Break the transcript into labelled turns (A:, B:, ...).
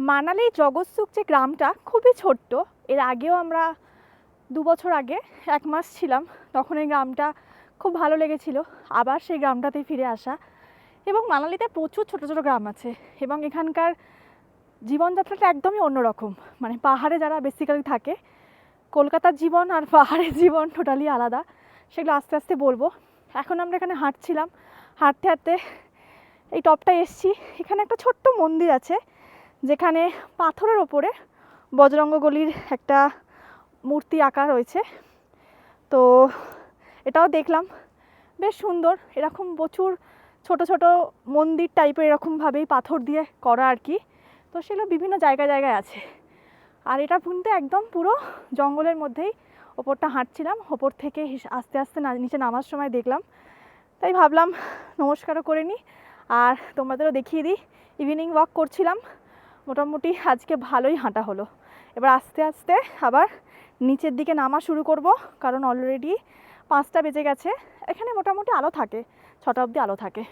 A: মানালি জগৎসুখ যে গ্রামটা খুবই ছোট্ট। এর আগেও আমরা 2 বছর আগে 1 মাস ছিলাম, তখন এই গ্রামটা খুব ভালো লেগেছিল। আবার সেই গ্রামটাতেই ফিরে আসা। এবং মানালিতে প্রচুর ছোট ছোট গ্রাম আছে এবং এখানকার জীবনযাত্রাটা একদমই অন্যরকম। মানে পাহাড়ে যারা বেসিক্যালি থাকে, কলকাতার জীবন আর পাহাড়ের জীবন টোটালি আলাদা। সেগুলো আস্তে আস্তে বলবো। এখন আমরা এখানে হাঁটছিলাম, হাঁটতে হাঁটতে এই টপটায় এসছি। এখানে একটা ছোট্ট মন্দির আছে যেখানে পাথরের ওপরে বজরঙ্গবলীর একটা মূর্তি আঁকা রয়েছে। তো এটাও দেখলাম, বেশ সুন্দর। এরকম প্রচুর ছোট ছোট মন্দির টাইপের এরকমভাবেই পাথর দিয়ে করা আর কি। তো সেগুলো বিভিন্ন জায়গায় জায়গায় আছে। আর এটা কিন্তু একদম পুরো জঙ্গলের মধ্যেই ওপরটা হাঁটছিলাম। ওপর থেকে আস্তে আস্তে নিচে নামার সময় দেখলাম, তাই ভাবলাম নমস্কারও করে নিই আর তোমাদেরও দেখিয়ে দিই। ইভিনিং ওয়াক করছিলাম, মোটামুটি আজকে ভালোই হাঁটা হলো। এবার আস্তে আস্তে আবার নিচের দিকে নামা শুরু করব, কারণ অলরেডি 5টা বেজে গেছে। এখানে মোটামুটি আলো থাকে, 6টা অবধি আলো থাকে।